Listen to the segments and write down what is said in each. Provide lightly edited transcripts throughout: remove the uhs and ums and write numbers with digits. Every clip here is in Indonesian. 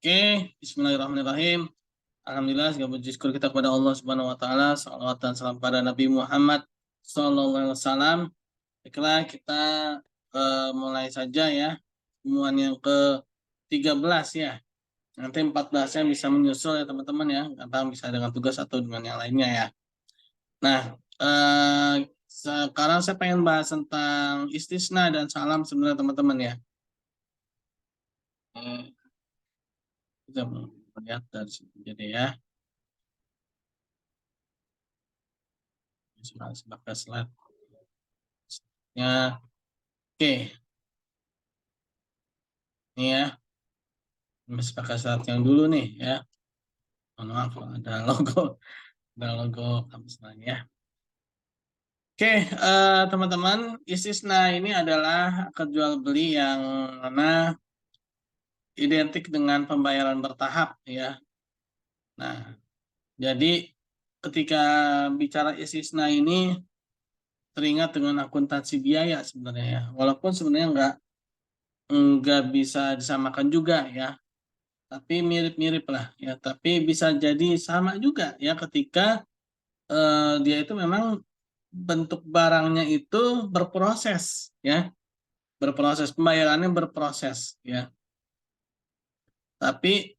Oke, Bismillahirrahmanirrahim. Alhamdulillah, segala puji syukur kita kepada Allah Subhanahu wa taala. Salawat dan salam pada Nabi Muhammad sallallahu alaihi wasallam. Baiklah, kita mulai saja ya. Temuan yang ke-13 ya. Nanti 14-nya bisa menyusul ya teman-teman ya. Atau bisa dengan tugas atau dengan yang lainnya ya. Nah, sekarang saya pengen bahas tentang istisna dan salam sebenarnya teman-teman ya. Kita melihat dari sini jadi ya. Sebagai slide. Ya, oke. Ini ya, masih pakai slide yang dulu nih ya. Mohon maaf kalau ada logo kampus lain ya. Oke, teman-teman, istisna ini adalah akad jual beli yang mana identik dengan pembayaran bertahap ya. Nah, jadi ketika bicara istisna ini teringat dengan akuntansi biaya sebenarnya ya. Walaupun sebenarnya nggak bisa disamakan juga ya. Tapi mirip-mirip lah ya, tapi bisa jadi sama juga ya ketika dia itu memang bentuk barangnya itu berproses ya, berproses, pembayarannya berproses ya, tapi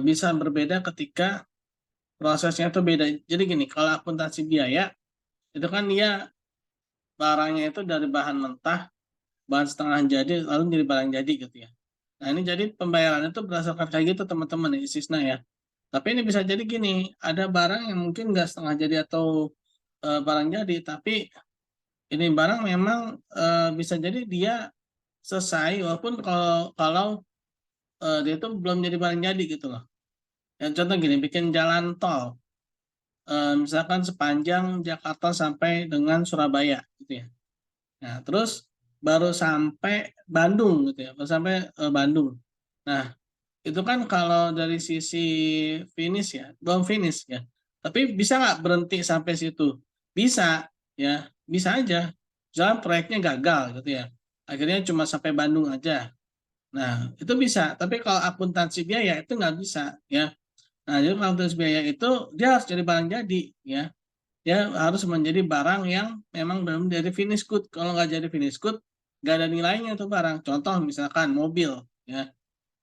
bisa berbeda ketika prosesnya itu beda. Jadi gini, kalau akuntansi biaya itu kan dia barangnya itu dari bahan mentah, bahan setengah jadi lalu jadi barang jadi gitu ya. Nah ini jadi pembayarannya itu berdasarkan kayak gitu teman-teman ya, istisna ya. Tapi ini bisa jadi gini, ada barang yang mungkin nggak setengah jadi atau barang jadi, tapi ini barang memang bisa jadi dia selesai, walaupun kalau kalau dia itu belum jadi barang jadi gitu loh. Ya, contoh gini, bikin jalan tol, misalkan sepanjang Jakarta sampai dengan Surabaya gitu ya. Nah, terus baru sampai Bandung gitu ya, baru sampai Bandung. Nah, itu kan kalau dari sisi finish ya, belum finish ya. Tapi bisa nggak berhenti sampai situ? Bisa, ya, bisa aja. Misalnya proyeknya gagal gitu ya. Akhirnya cuma sampai Bandung aja. Nah, itu bisa. Tapi kalau akuntansi biaya itu nggak bisa, ya. Nah, jadi kalau akuntansi biaya itu dia harus jadi barang jadi, ya. Dia harus menjadi barang yang memang belum jadi finish good. Kalau nggak jadi finish good, nggak ada nilainya itu barang. Contoh misalkan mobil, ya.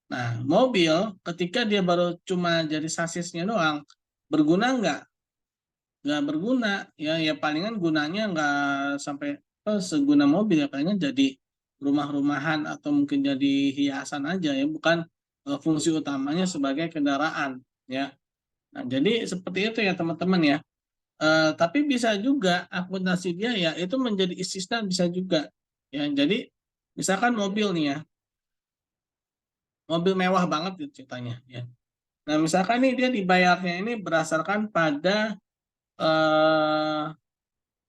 Nah, mobil ketika dia baru cuma jadi sasisnya doang, berguna nggak? Nggak berguna. Ya, ya palingan gunanya nggak sampai seguna mobil ya, palingan jadi rumah-rumahan atau mungkin jadi hiasan aja ya, bukan fungsi utamanya sebagai kendaraan ya. Nah, jadi seperti itu ya teman-teman ya. Tapi bisa juga akuntansi biaya itu menjadi istisna bisa juga ya. Jadi misalkan mobil nih ya, mobil mewah banget gitu ceritanya ya. Nah, misalkan nih dia dibayarnya ini berdasarkan pada eh,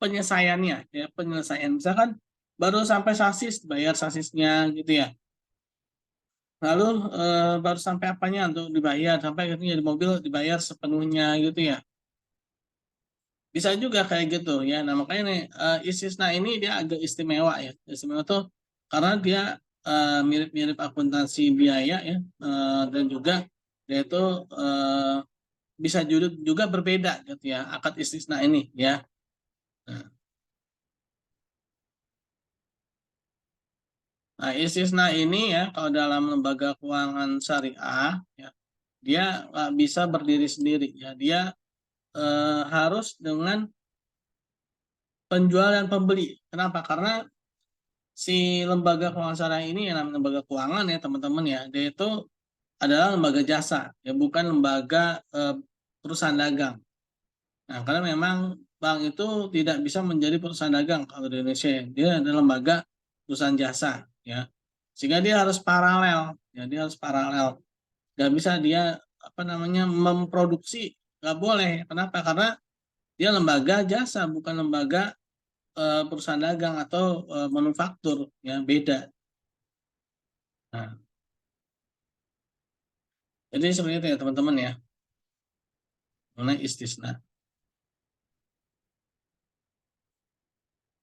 penyelesaiannya, ya penyelesaian. Misalkan baru sampai sasis, bayar sasisnya gitu ya. Lalu baru sampai apanya untuk dibayar, sampai akhirnya di mobil dibayar sepenuhnya gitu ya. Bisa juga kayak gitu ya. Nah makanya nih istisna ini dia agak istimewa ya. Istimewa tuh karena dia mirip-mirip akuntansi biaya ya, dan juga dia itu bisa juga berbeda gitu ya akad istisna ini ya. Nah, istisna ini ya kalau dalam lembaga keuangan syariah ya dia nggak bisa berdiri sendiri ya, dia harus dengan penjual dan pembeli. Kenapa? Karena si lembaga keuangan syariah ini yang namanya lembaga keuangan ya teman-teman ya, dia itu adalah lembaga jasa ya, bukan lembaga perusahaan dagang. Nah, karena memang bank itu tidak bisa menjadi perusahaan dagang kalau di Indonesia ya. Dia adalah lembaga perusahaan jasa ya. Sehingga dia harus paralel, ya dia harus paralel. Nggak bisa dia apa namanya memproduksi, nggak boleh. Kenapa? Karena dia lembaga jasa bukan lembaga perusahaan dagang atau manufaktur ya, beda. Nah, jadi seperti itu ya teman-teman ya mengenai istisna.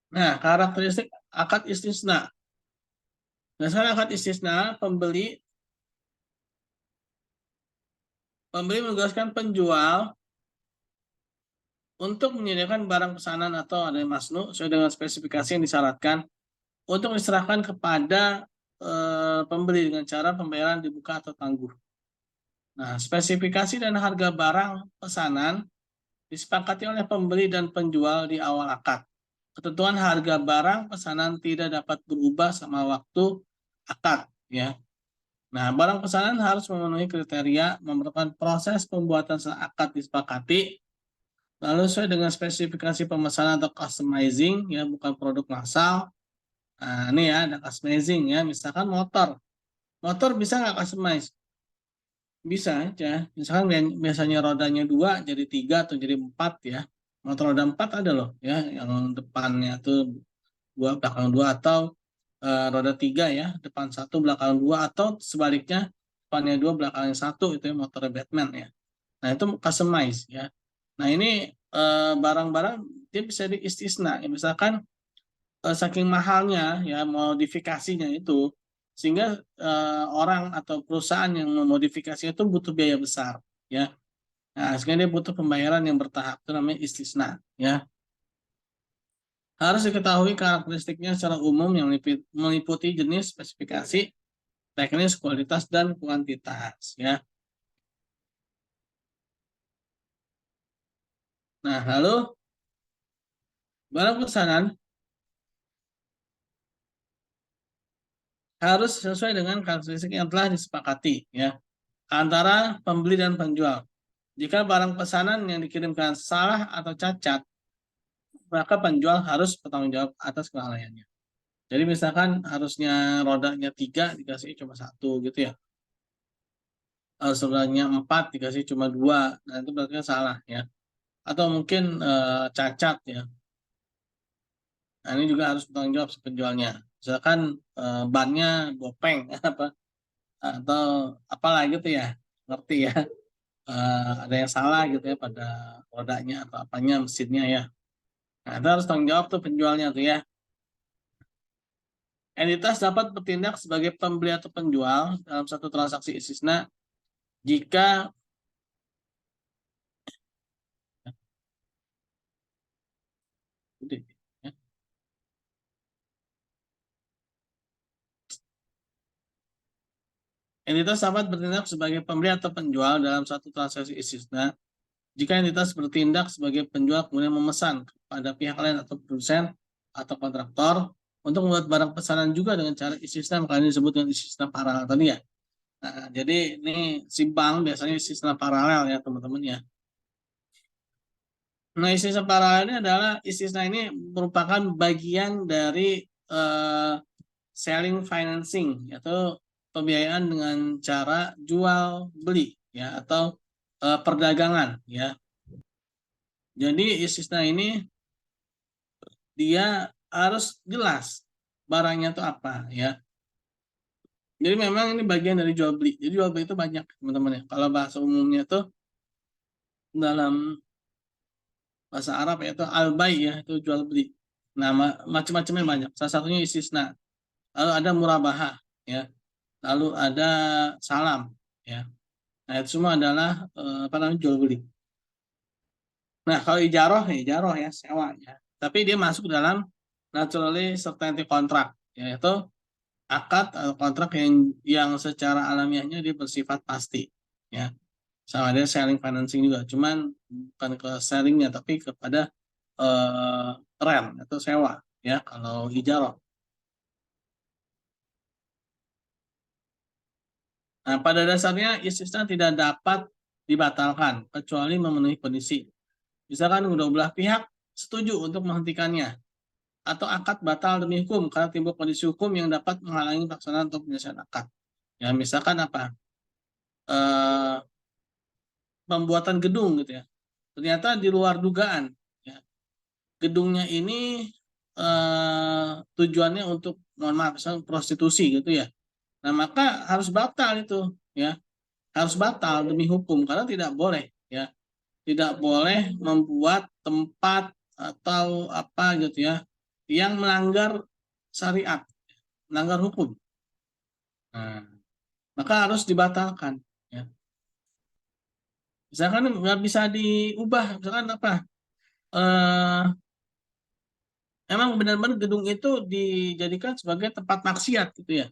Nah, karakteristik akad istisna. Nah, akad istisna pembeli Pembeli menugaskan penjual untuk menyediakan barang pesanan atau ada masnu sesuai dengan spesifikasi yang disyaratkan untuk diserahkan kepada pembeli dengan cara pembayaran dibuka atau tangguh. Nah, spesifikasi dan harga barang pesanan disepakati oleh pembeli dan penjual di awal akad. Ketentuan harga barang pesanan tidak dapat berubah sama waktu akad, ya. Nah, barang pesanan harus memenuhi kriteria, memerlukan proses pembuatan setelah akad disepakati, lalu sesuai dengan spesifikasi pemesanan atau customizing, ya, bukan produk massal. Nah, ini ya, ada customizing, ya, misalkan motor. Motor bisa nggak customize? Bisa aja. Misalkan biasanya rodanya 2 jadi 3 atau jadi 4 ya. Motor roda 4 ada loh ya, yang depannya tuh 2 belakang 2 atau roda 3 ya, depan 1 belakang 2 atau sebaliknya depannya 2 belakang 1 itu ya motor Batman ya. Nah, itu customize ya. Nah, ini barang-barang dia bisa diistisna ya, misalkan saking mahalnya ya modifikasinya itu sehingga orang atau perusahaan yang memodifikasi itu butuh biaya besar ya. Nah, sehingga dia butuh pembayaran yang bertahap itu namanya istisna ya. Harus diketahui karakteristiknya secara umum yang meliputi jenis, spesifikasi, teknis, kualitas, dan kuantitas ya. Nah, lalu barang pesanan harus sesuai dengan karakteristik yang telah disepakati ya antara pembeli dan penjual. Jika barang pesanan yang dikirimkan salah atau cacat, maka penjual harus bertanggung jawab atas kelalaiannya. Jadi misalkan harusnya rodanya 3 dikasih cuma 1 gitu ya. Harus rodanya 4 dikasih cuma 2. Nah, itu berarti kan salah ya. Atau mungkin cacat ya. Nah, ini juga harus bertanggung jawab si penjualnya. Misalkan bannya bopeng apa atau apalah gitu ya. Ngerti ya. Ada yang salah gitu ya pada rodanya atau apanya mesinnya ya. Nah, itu harus tanggung jawab tuh penjualnya tuh ya. Entitas dapat bertindak sebagai pembeli atau penjual dalam satu transaksi istisna jika ya, entitas dapat bertindak sebagai pembeli atau penjual dalam satu transaksi istisna jika entitas bertindak sebagai penjual kemudian memesan kepada pihak lain atau produsen atau kontraktor untuk membuat barang pesanan juga dengan cara istisna, makanya disebut dengan istisna paralel tadi ya. Nah, jadi ini si bank biasanya istisna paralel ya teman-teman ya. Nah, istisna paralel ini adalah istisna ini merupakan bagian dari selling financing yaitu pembiayaan dengan cara jual beli ya atau perdagangan ya. Jadi istisna ini dia harus jelas barangnya itu apa ya. Jadi memang ini bagian dari jual beli. Jadi jual beli itu banyak teman-teman ya. Kalau bahasa umumnya itu dalam bahasa Arab yaitu al-bay ya, itu jual beli. Nah, macam-macamnya banyak. Salah satunya istisna. Lalu ada murabahah ya. Lalu ada salam ya. Nah, itu semua adalah apa namanya jual beli. Nah, kalau ijaroh ya sewa ya. Tapi dia masuk dalam naturally certainty contract yaitu akad atau kontrak yang secara alamiahnya dia bersifat pasti ya. Sama dia selling financing juga, cuman bukan ke sellingnya tapi kepada rent atau sewa ya kalau ijaroh. Nah, pada dasarnya istisna tidak dapat dibatalkan kecuali memenuhi kondisi. Misalkan kedua belah pihak setuju untuk menghentikannya atau akad batal demi hukum karena timbul kondisi hukum yang dapat menghalangi pelaksanaan atau penyelesaian akad. Ya, misalkan apa? Eh, Pembuatan gedung gitu ya. Ternyata di luar dugaan ya. Gedungnya ini tujuannya untuk mohon maaf misalnya prostitusi gitu ya. Nah, maka harus batal itu ya. Harus batal demi hukum karena tidak boleh ya. Tidak boleh membuat tempat atau apa gitu ya yang melanggar syariat, melanggar hukum. Nah, maka harus dibatalkan ya. Misalkan nggak bisa diubah, misalkan apa? Eh, Emang benar-benar gedung itu dijadikan sebagai tempat maksiat gitu ya,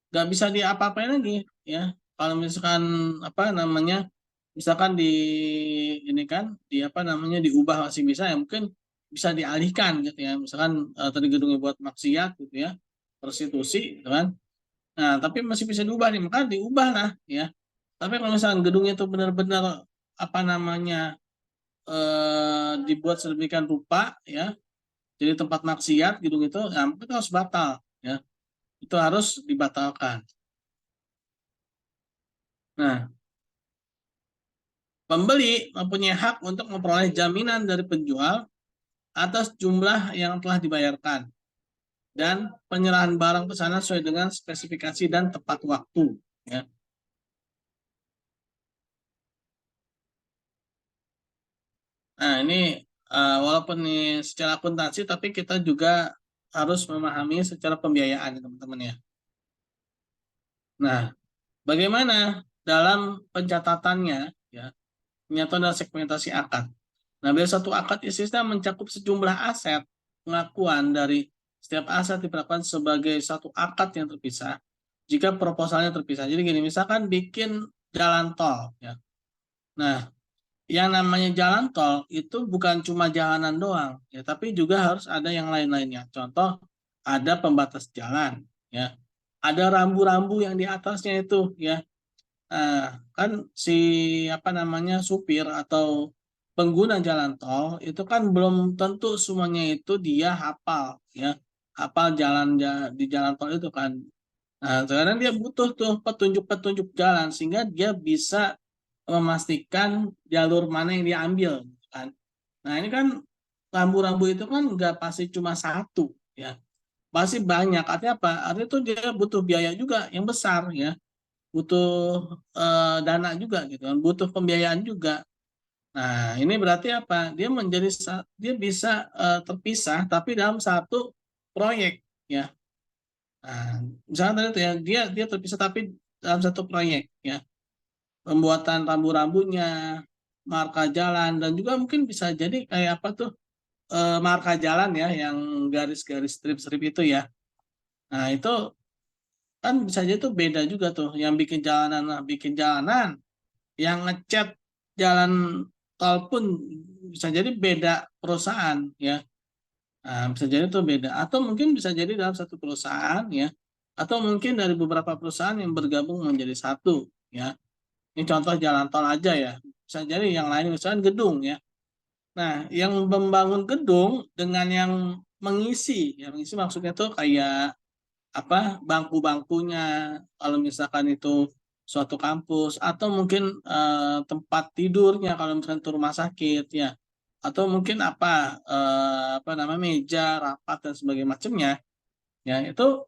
nggak bisa diapa-apain lagi ya. Kalau misalkan apa namanya, misalkan ini kan di apa namanya diubah masih bisa ya, mungkin bisa dialihkan gitu ya. Misalkan tadi gedungnya buat maksiat gitu ya, prostitusi gitu kan. Nah, tapi masih bisa diubah nih, maka diubah lah ya. Tapi kalau misalkan gedungnya itu benar-benar apa namanya dibuat sedemikian rupa ya, jadi tempat maksiat gedung itu, nah, itu harus batal ya. Itu harus dibatalkan. Nah, pembeli mempunyai hak untuk memperoleh jaminan dari penjual atas jumlah yang telah dibayarkan dan penyerahan barang pesanan sesuai dengan spesifikasi dan tepat waktu ya. Nah, ini walaupun ini secara akuntansi tapi kita juga harus memahami secara pembiayaan ya, teman-teman ya. Nah, bagaimana dalam pencatatannya ya, penyatuan dan segmentasi akad. Nah, bila satu akad istisna mencakup sejumlah aset, pengakuan dari setiap aset diperlakukan sebagai satu akad yang terpisah jika proposalnya terpisah. Jadi gini, misalkan bikin jalan tol ya. Nah, yang namanya jalan tol itu bukan cuma jalanan doang ya, tapi juga harus ada yang lain-lainnya. Contoh, ada pembatas jalan ya. Ada rambu-rambu yang di atasnya itu ya. Nah, kan si apa namanya supir atau pengguna jalan tol itu kan belum tentu semuanya itu dia hafal ya, hafal di jalan tol itu kan. Nah, sekarang dia butuh tuh petunjuk-petunjuk jalan sehingga dia bisa memastikan jalur mana yang diambil kan. Nah, ini kan rambu-rambu itu kan nggak pasti cuma satu ya, pasti banyak. Artinya apa? Artinya itu dia butuh biaya juga yang besar ya, butuh dana juga gitu kan, butuh pembiayaan juga. Nah, ini berarti apa? Dia bisa terpisah tapi dalam satu proyek ya. Nah, misalnya tadi itu ya, dia terpisah tapi dalam satu proyek ya. Pembuatan rambu-rambunya, marka jalan dan juga mungkin bisa jadi kayak apa tuh marka jalan ya yang garis-garis strip-strip itu ya. Nah, itu kan bisa jadi tuh beda juga tuh yang bikin jalanan yang ngecat jalan tol pun bisa jadi beda perusahaan ya. Nah, bisa jadi itu beda atau mungkin bisa jadi dalam satu perusahaan ya, atau mungkin dari beberapa perusahaan yang bergabung menjadi satu ya. Ini contoh jalan tol aja ya, bisa jadi yang lain misalnya gedung ya. Nah, yang membangun gedung dengan yang mengisi maksudnya tuh kayak apa, bangku-bangkunya kalau misalkan itu suatu kampus, atau mungkin tempat tidurnya kalau misalkan itu rumah sakit ya, atau mungkin apa namanya meja rapat dan sebagainya macamnya ya, itu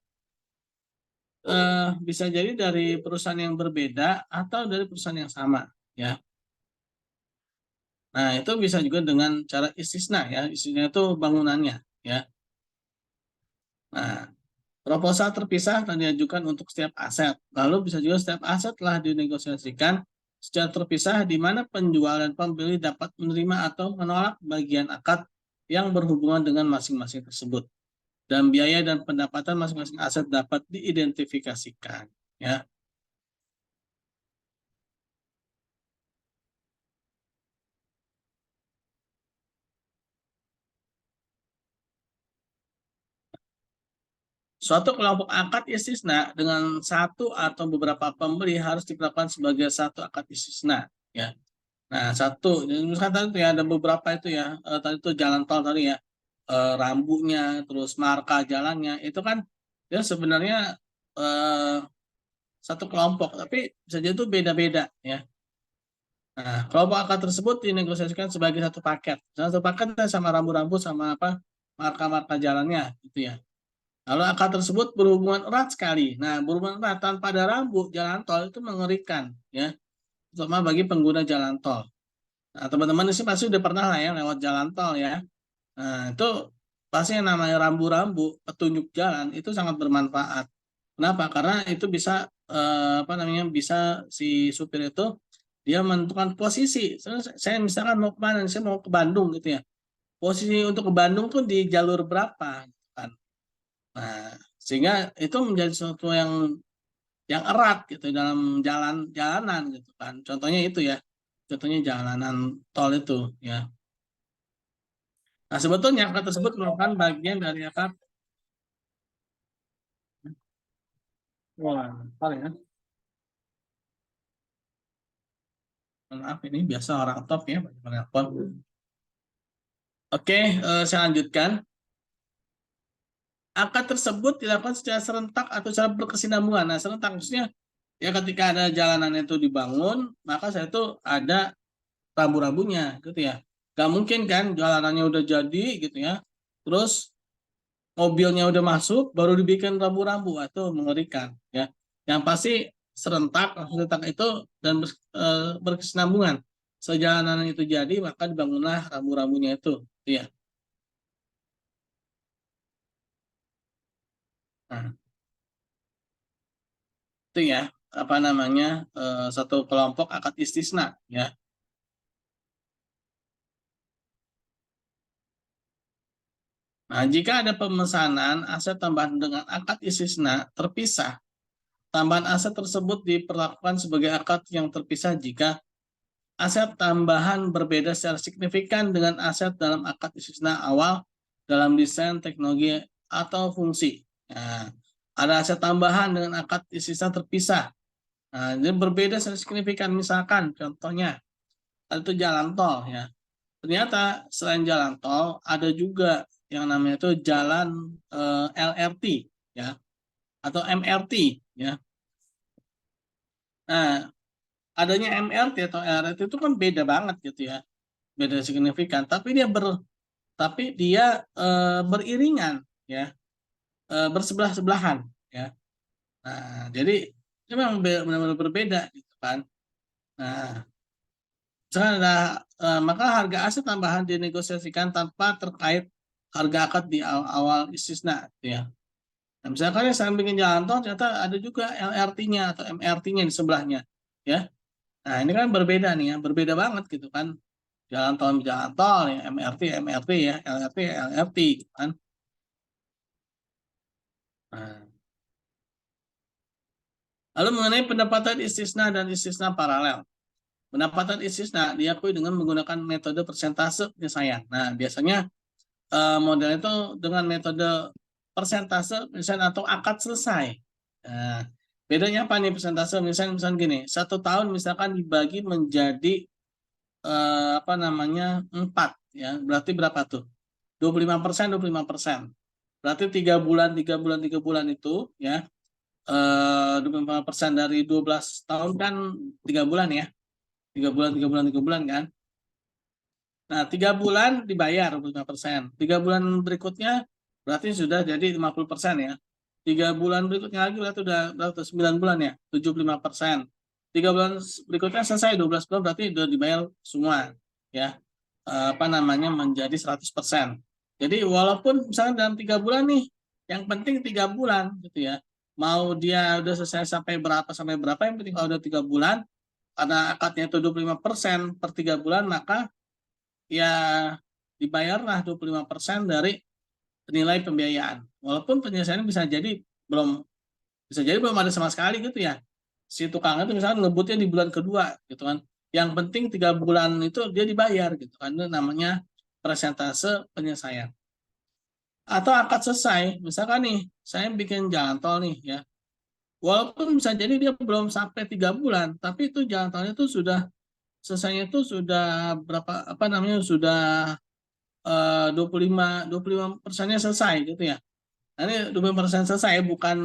bisa jadi dari perusahaan yang berbeda atau dari perusahaan yang sama ya. Nah, itu bisa juga dengan cara istisna ya, istisna itu bangunannya ya. Nah, proposal terpisah akan diajukan untuk setiap aset. Lalu bisa juga setiap aset telah dinegosiasikan secara terpisah di mana penjual dan pembeli dapat menerima atau menolak bagian akad yang berhubungan dengan masing-masing tersebut. Dan biaya dan pendapatan masing-masing aset dapat diidentifikasikan. Ya. Suatu kelompok akad istisna dengan satu atau beberapa pembeli harus diperlakukan sebagai satu akad istisna. Ya. Nah, satu, misalkan tadi tuh ya ada beberapa itu ya, tadi itu jalan tol tadi ya, rambunya, terus marka jalannya, itu kan dia sebenarnya eh, satu kelompok, tapi bisa jadi itu beda-beda ya. Nah, kelompok akad tersebut dinegosiasikan sebagai satu paket. Satu paket sama rambu-rambu sama apa marka-marka jalannya, gitu ya. Lalu akad tersebut berhubungan erat sekali. Nah, berhubungan erat tanpa ada rambu jalan tol itu mengerikan, ya, terutama bagi pengguna jalan tol. Nah, teman-teman sih pasti udah pernah lah ya lewat jalan tol ya. Nah, itu pasti yang namanya rambu-rambu, petunjuk jalan itu sangat bermanfaat. Kenapa? Karena itu bisa apa namanya, bisa si supir itu dia menentukan posisi. Saya misalkan mau ke mana, saya mau ke Bandung gitu ya. Posisi untuk ke Bandung tuh di jalur berapa gitu kan. Nah, sehingga itu menjadi sesuatu yang erat gitu dalam jalanan gitu kan. Contohnya itu ya. Contohnya jalanan tol itu ya. Nah, sebetulnya angka tersebut merupakan bagian dari akad. Wah, apa ya? Maaf ini biasa orang top ya, banyak menelpon. Oke, saya lanjutkan. Akad tersebut dilakukan secara serentak atau secara berkesinambungan. Nah, serentak maksudnya ya ketika ada jalanan itu dibangun, maka saya itu ada rambu-rambunya gitu ya. Gak mungkin kan jalanannya udah jadi gitu ya. Terus mobilnya udah masuk baru dibikin rambu-rambu atau mengerikan ya. Yang pasti serentak itu dan berkesinambungan. Sejalanan itu jadi maka dibangunlah rambu-rambunya itu ya. Nah, itu ya apa namanya satu kelompok akad istisna ya. Nah, jika ada pemesanan aset tambahan dengan akad istisna terpisah, tambahan aset tersebut diperlakukan sebagai akad yang terpisah jika aset tambahan berbeda secara signifikan dengan aset dalam akad istisna awal dalam desain teknologi atau fungsi. Nah, ada aset tambahan dengan akad istisna terpisah. Nah, ini berbeda secara signifikan. Misalkan contohnya itu jalan tol ya. Ternyata selain jalan tol ada juga yang namanya itu jalan LRT ya atau MRT ya. Nah, adanya MRT atau LRT itu kan beda banget gitu ya. Beda signifikan, tapi dia beriringan ya, bersebelahan ya. Nah, jadi itu memang benar-benar berbeda gitu kan. Nah, misalkan maka harga aset tambahan dinegosiasikan tanpa terkait harga akad di awal istisna gitu ya. Nah, misalkan ya saya bikin jalan tol ternyata ada juga LRT-nya atau MRT-nya di sebelahnya ya. Nah, ini kan berbeda nih ya, berbeda banget gitu kan. Jalan tol ya, MRT ya, LRT gitu kan. Nah, lalu mengenai pendapatan istisna dan istisna paralel. Pendapatan istisna diakui dengan menggunakan metode persentase penyelesaian. Nah, biasanya model itu dengan metode persentase misalnya atau akad selesai. Nah, bedanya apa nih persentase? Misalnya gini, 1 tahun misalkan dibagi menjadi apa namanya 4 ya, berarti berapa tuh? 25%, 25%. Berarti 3 bulan, 3 bulan, 3 bulan itu ya 25% dari 12 tahun kan 3 bulan ya. 3 bulan, 3 bulan, 3 bulan kan. Nah, 3 bulan dibayar 25%. 3 bulan berikutnya berarti sudah jadi 50% ya. 3 bulan berikutnya lagi berarti udah berarti 9 bulan ya, 75%. 3 bulan berikutnya selesai 12 bulan berarti sudah dibayar semua ya. Apa namanya menjadi 100%. Jadi walaupun misalnya dalam 3 bulan nih, yang penting 3 bulan gitu ya. Mau dia udah selesai sampai berapa yang penting kalau udah 3 bulan karena akadnya itu 25% per 3 bulan maka ya dibayarlah 25% dari nilai pembiayaan. Walaupun penyelesaian bisa jadi belum ada sama sekali gitu ya. Si tukang itu misalnya ngebutnya di bulan kedua gitu kan. Yang penting 3 bulan itu dia dibayar gitu kan. Itu namanya persentase penyelesaian. Atau akad selesai, misalkan nih saya bikin jalan tol nih ya. Walaupun bisa jadi dia belum sampai 3 bulan, tapi itu jalan tolnya itu sudah selesainya itu sudah berapa apa namanya sudah 25% selesai gitu ya. Nah, ini 25% selesai bukan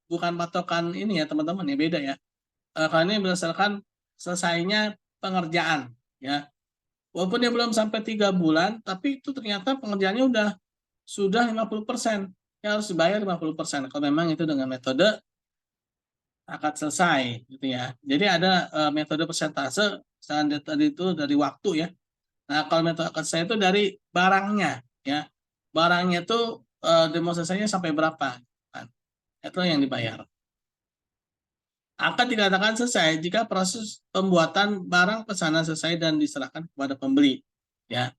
bukan patokan ini ya teman-teman ya beda ya. Karena ini berdasarkan selesainya pengerjaan ya. Walaupun dia belum sampai 3 bulan, tapi itu ternyata pengerjaannya sudah 50%. Ya harus dibayar 50% kalau memang itu dengan metode akad selesai gitu ya. Jadi ada metode persentase misalnya tadi itu dari waktu ya. Nah, kalau metode akad selesai itu dari barangnya ya. Barangnya itu demonstrasinya sampai berapa kan. Itu yang dibayar. Akad dikatakan selesai jika proses pembuatan barang pesanan selesai dan diserahkan kepada pembeli. Ya.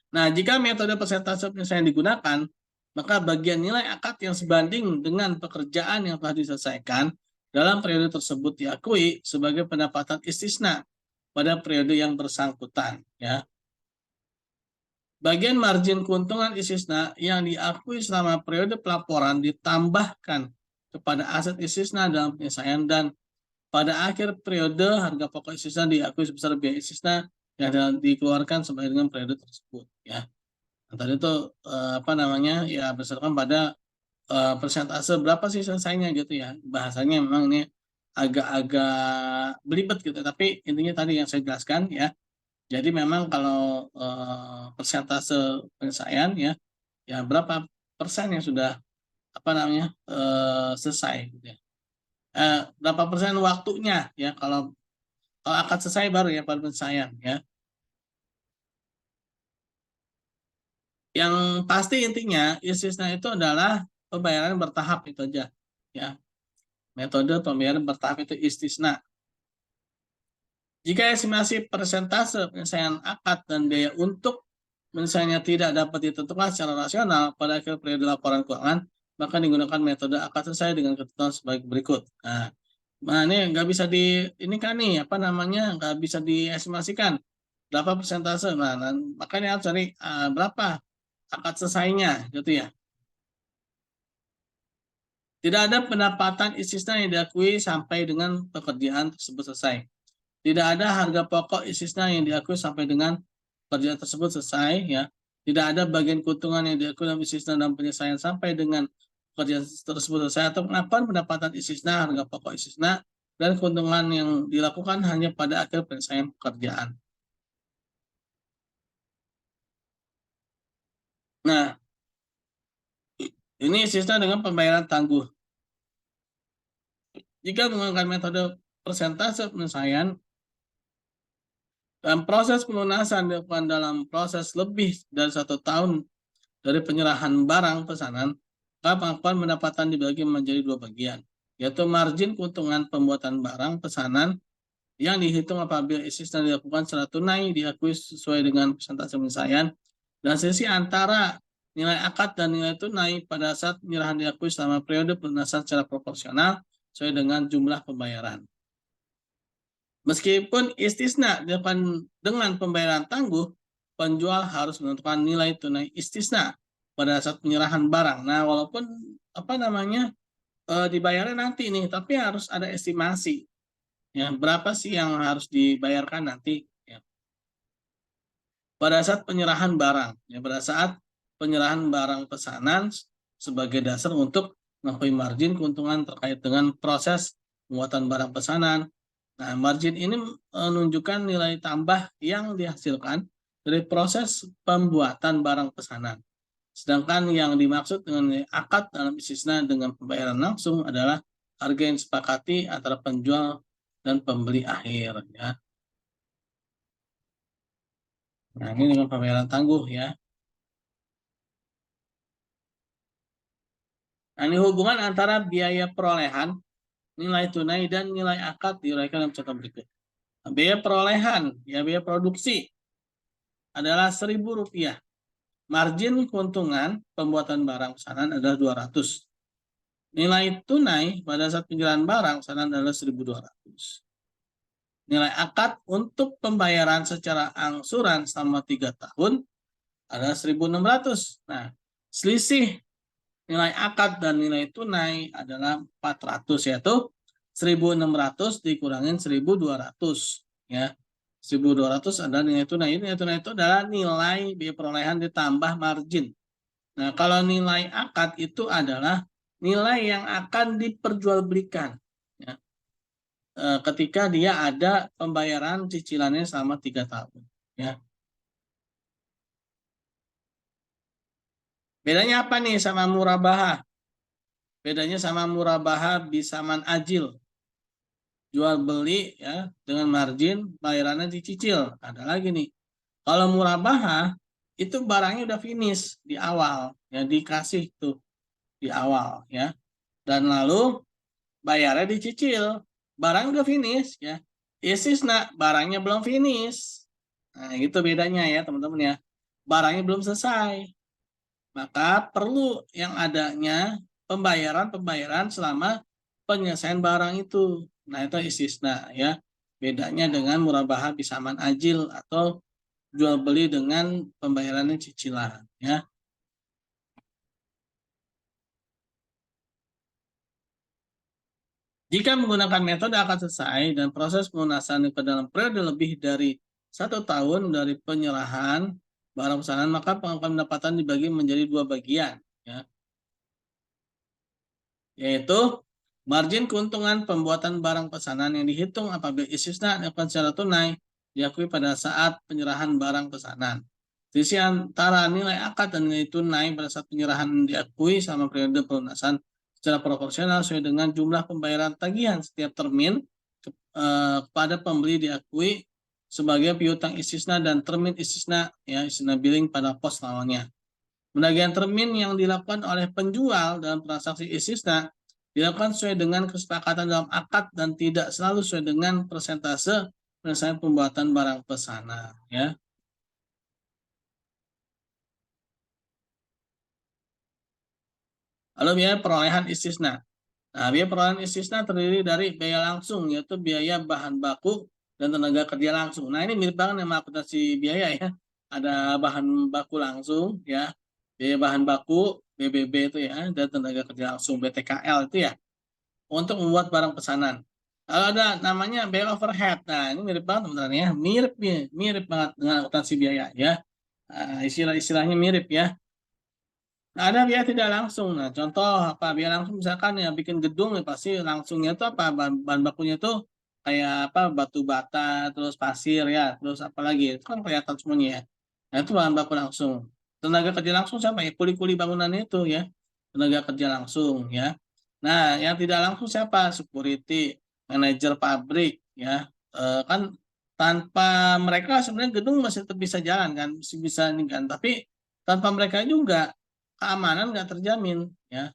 Nah, jika metode persentase penyelesaian digunakan, maka bagian nilai akad yang sebanding dengan pekerjaan yang telah diselesaikan dalam periode tersebut diakui sebagai pendapatan istisna pada periode yang bersangkutan. Ya. Bagian margin keuntungan istisna yang diakui selama periode pelaporan ditambahkan kepada aset istisna dalam penyelesaian dan pada akhir periode harga pokok istisna diakui sebesar biaya istisna yang dikeluarkan sesuai dengan periode tersebut. Ya. Nah, tadi itu apa namanya ya berdasarkan pada persentase berapa sih selesainya gitu ya. Bahasanya memang ini agak-agak belibet gitu, tapi intinya tadi yang saya jelaskan ya. Jadi memang kalau persentase penyelesaian ya, ya berapa persen yang sudah apa namanya selesai gitu ya. Berapa persen waktunya ya kalau akad selesai baru ya baru penyelesaian ya. Yang pasti intinya istisna itu adalah pembayaran bertahap itu aja ya. Metode pembayaran bertahap itu istisna. Jika estimasi persentase penyelesaian akad dan biaya untuk penyelesaiannya tidak dapat ditentukan secara rasional pada akhir periode laporan keuangan, maka digunakan metode akad selesai dengan ketentuan sebagai berikut. Nah ini nggak bisa ini kan nih apa namanya nggak bisa diestimasikan berapa persentase. Nah, makanya harus cari berapa akad selesainya gitu ya. Tidak ada pendapatan istisna yang diakui sampai dengan pekerjaan tersebut selesai. Tidak ada harga pokok istisna yang diakui sampai dengan pekerjaan tersebut selesai ya. Tidak ada bagian keuntungan yang diakui dalam istisna dan penyelesaian sampai dengan pekerjaan tersebut selesai atau pengakuan pendapatan istisna, harga pokok istisna dan keuntungan yang dilakukan hanya pada akhir penyelesaian pekerjaan. Nah, ini istisna dengan pembayaran tangguh. Jika menggunakan metode persentase penyelesaian, dan proses pelunasan dilakukan dalam proses lebih dari 1 tahun dari penyerahan barang pesanan, maka pengakuan pendapatan dibagi menjadi 2 bagian, yaitu margin keuntungan pembuatan barang pesanan yang dihitung apabila istisna dilakukan secara tunai diakui sesuai dengan persentase penyelesaian, dan sisi antara nilai akad dan nilai tunai pada saat penyerahan diakui selama periode pelunasan secara proporsional sesuai dengan jumlah pembayaran. Meskipun istisna dilakukan dengan pembayaran tangguh, penjual harus menentukan nilai tunai istisna pada saat penyerahan barang. Nah, walaupun apa namanya dibayarnya nanti nih, tapi harus ada estimasi. Ya, berapa sih yang harus dibayarkan nanti? Ya. Pada saat penyerahan barang, ya pada saat penyerahan barang pesanan sebagai dasar untuk mengakui margin keuntungan terkait dengan proses pembuatan barang pesanan. Nah, margin ini menunjukkan nilai tambah yang dihasilkan dari proses pembuatan barang pesanan. Sedangkan yang dimaksud dengan nilai akad dalam istisna dengan pembayaran langsung adalah harga yang disepakati antara penjual dan pembeli akhir. Ya. Nah, ini dengan pembayaran tangguh ya. Nah, ini hubungan antara biaya perolehan, nilai tunai, dan nilai akad diuraikan dalam contoh berikut. Nah, biaya perolehan, ya biaya produksi adalah Rp1.000. Margin keuntungan pembuatan barang pesanan adalah 200. Nilai tunai pada saat penjualan barang pesanan adalah 1.200. Nilai akad untuk pembayaran secara angsuran selama 3 tahun adalah 1.600. Nah, selisih nilai akad dan nilai tunai adalah 400, yaitu 1.600 dikurangin 1.200 ya. 1.200 adalah nilai tunai. Nilai tunai itu adalah nilai biaya perolehan ditambah margin. Nah, kalau nilai akad itu adalah nilai yang akan diperjualbelikan ya. Ketika dia ada pembayaran cicilannya selama 3 tahun ya. Bedanya apa nih sama murabahah? Bedanya sama murabahah bisaman ajil. Jual beli ya dengan margin, bayarannya dicicil. Ada lagi nih. Kalau murabahah itu barangnya udah finish di awal, ya dikasih tuh di awal ya. Dan lalu bayarnya dicicil, barang udah finish ya. Istisna barangnya belum finish. Nah, itu bedanya ya teman-teman ya. Barangnya belum selesai. Maka perlu yang adanya pembayaran selama penyelesaian barang itu. Nah, itu istisna ya. Bedanya dengan murabahah bisaman ajil atau jual beli dengan pembayarannya cicilan ya. Jika menggunakan metode akad selesai dan proses pelunasan ke dalam periode lebih dari 1 tahun dari penyerahan barang pesanan, maka pengakuan pendapatan dibagi menjadi 2 bagian, ya, yaitu margin keuntungan pembuatan barang pesanan yang dihitung apabila istisna dilakukan secara tunai diakui pada saat penyerahan barang pesanan. Sisi antara nilai akad dan nilai tunai pada saat penyerahan diakui selama periode pelunasan secara proporsional sesuai dengan jumlah pembayaran tagihan setiap termin kepada pembeli diakui sebagai piutang istisna dan termin istisna ya istisna billing pada pos lawannya. Penagihan termin yang dilakukan oleh penjual dalam transaksi istisna dilakukan sesuai dengan kesepakatan dalam akad dan tidak selalu sesuai dengan persentase penyelesaian pembuatan barang pesanan ya. Lalu biaya perolehan istisna. Nah, biaya perolehan istisna terdiri dari biaya langsung, yaitu biaya bahan baku dan tenaga kerja langsung. Nah, ini mirip banget sama akuntansi biaya ya. Ada bahan baku langsung ya, biaya bahan baku, BBB itu ya, dan tenaga kerja langsung, BTKL itu ya, untuk membuat barang pesanan. Kalau ada namanya biaya overhead, nah ini mirip banget teman-teman ya, mirip banget dengan akuntansi biaya ya. Istilah-istilahnya mirip ya. Nah, ada biaya tidak langsung. Nah, contoh apa biaya langsung misalkan ya bikin gedung ya pasti langsungnya itu apa bahan bakunya itu kayak apa batu bata, terus pasir ya, terus apa lagi itu kan kelihatan semuanya ya. Nah, itu bahan baku langsung. Tenaga kerja langsung siapa ya? Kuli-kuli bangunan itu ya. Tenaga kerja langsung ya. Nah, yang tidak langsung siapa? Security, manajer pabrik ya. Kan tanpa mereka sebenarnya gedung masih tetap bisa jalan kan, masih bisa ini kan. Tapi tanpa mereka juga keamanan nggak terjamin ya.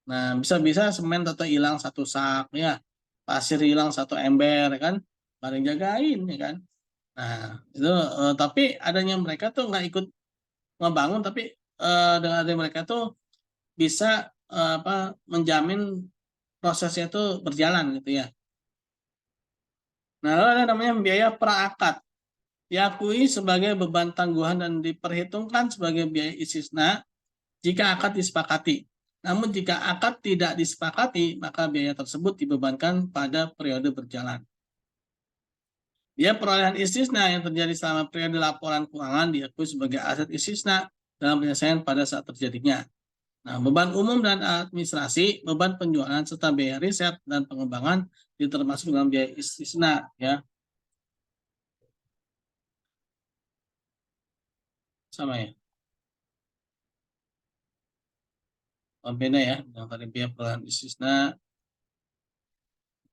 Nah, bisa-bisa semen atau hilang 1 sak ya, pasir hilang 1 ember ya kan, paling jagain ya kan. Nah, itu tapi adanya mereka tuh nggak ikut ngebangun tapi dengan adanya mereka tuh bisa apa menjamin prosesnya itu berjalan gitu ya. Nah, lalu ada namanya biaya praakad. Diakui sebagai beban tangguhan dan diperhitungkan sebagai biaya istisna jika akad disepakati. Namun jika akad tidak disepakati, maka biaya tersebut dibebankan pada periode berjalan. Biaya perolehan istisna yang terjadi selama periode laporan keuangan diakui sebagai aset istisna dalam penyelesaian pada saat terjadinya. Nah, beban umum dan administrasi, beban penjualan, serta biaya riset dan pengembangan termasuk dalam biaya istisna. Ya, sama ya. Beda ya, yang tadi biaya perolehan istisna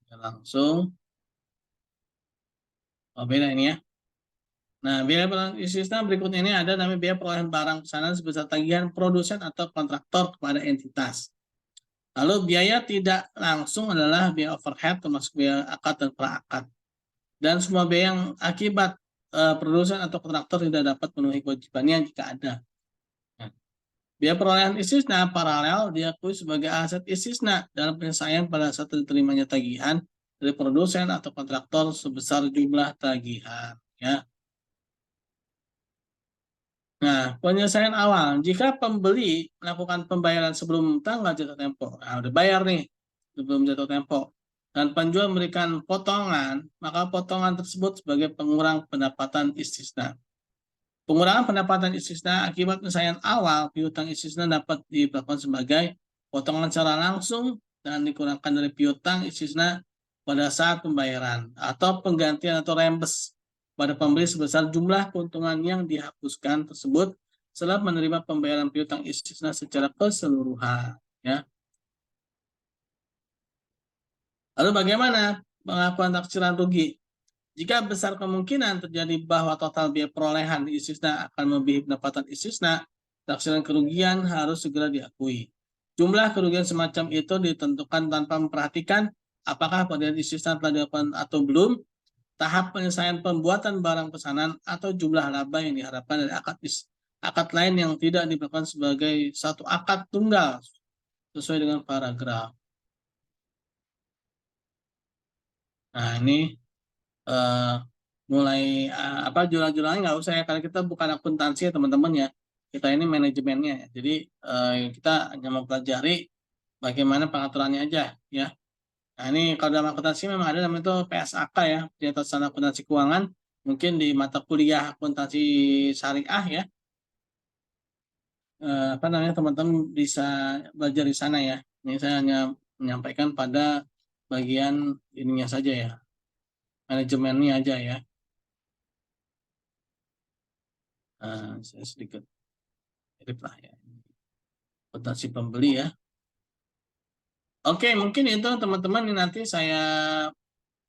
langsung. Beda ini ya. Nah, biaya perolehan istisna berikut ini ada namanya biaya perolehan barang pesanan sebesar tagihan produsen atau kontraktor kepada entitas. Lalu biaya tidak langsung adalah biaya overhead termasuk biaya akad dan praakad. Dan semua biaya yang akibat produsen atau kontraktor tidak dapat memenuhi kewajibannya jika ada. Nah, biaya perolehan istisna paralel diakui sebagai aset istisna dalam penyelesaian pada saat diterimanya tagihan dari produsen atau kontraktor sebesar jumlah tagihan. Ya. Nah, penyelesaian awal. Jika pembeli melakukan pembayaran sebelum tanggal jatuh tempo, nah udah bayar nih sebelum jatuh tempo, dan penjual memberikan potongan, maka potongan tersebut sebagai pengurang pendapatan istisna. Pengurangan pendapatan istisna akibat penyelesaian awal piutang istisna dapat dilakukan sebagai potongan secara langsung dan dikurangkan dari piutang istisna pada saat pembayaran atau penggantian atau rembes pada pembeli sebesar jumlah keuntungan yang dihapuskan tersebut setelah menerima pembayaran piutang istisna secara keseluruhan. Ya. Lalu bagaimana pengakuan taksiran rugi? Jika besar kemungkinan terjadi bahwa total biaya perolehan istisna akan melebihi pendapatan istisna, taksiran kerugian harus segera diakui. Jumlah kerugian semacam itu ditentukan tanpa memperhatikan apakah pemberian istisna telah dilakukan atau belum, tahap penyelesaian pembuatan barang pesanan, atau jumlah laba yang diharapkan dari akad lain yang tidak diperlakukan sebagai satu akad tunggal sesuai dengan paragraf. Nah ini mulai jurnal-jurnalnya nggak usah ya, karena kita bukan akuntansi ya teman-teman ya, kita ini manajemennya ya. Jadi kita hanya mempelajari bagaimana pengaturannya aja ya. Nah ini kalau dalam akuntansi memang ada namanya itu PSAK ya, Pernyataan Akuntansi Keuangan, mungkin di mata kuliah akuntansi syariah ya, teman-teman bisa belajar di sana ya. Ini saya hanya menyampaikan pada bagian ininya saja ya, manajemennya aja ya. Saya sedikit mirip lah ya, akuntansi pembeli ya. Oke, mungkin itu teman-teman, ini nanti saya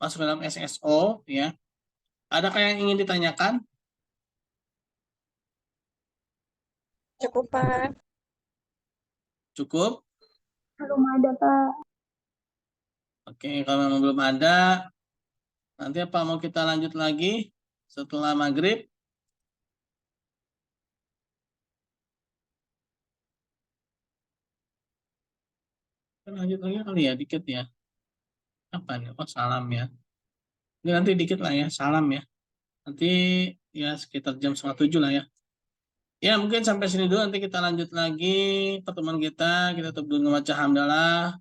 masuk dalam SSO ya. Adakah yang ingin ditanyakan? Cukup, Pak. Cukup? Belum ada, Pak. Oke, kalau memang belum ada, nanti apa mau kita lanjut lagi setelah maghrib? Kita lanjut lagi kali ya, dikit ya. Apa nih? Oh, salam ya. Ini nanti dikit lah ya, salam ya. Nanti ya sekitar jam 6:30 lah ya. Ya mungkin sampai sini dulu, nanti kita lanjut lagi pertemuan kita. Kita tutup dulu membaca hamdalah.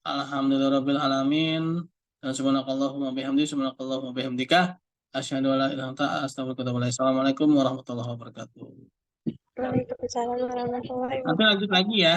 Alhamdulillahirabbil alamin. Dan subhanakallahumma bihamdi, subhanakallahumma bihamdika, asyhadu an la ilaha illa anta, astaghfiruka wa atubu ilaik. Assalamualaikum warahmatullahi wabarakatuh. Waalaikumsalam warahmatullahi Nanti lanjut lagi ya.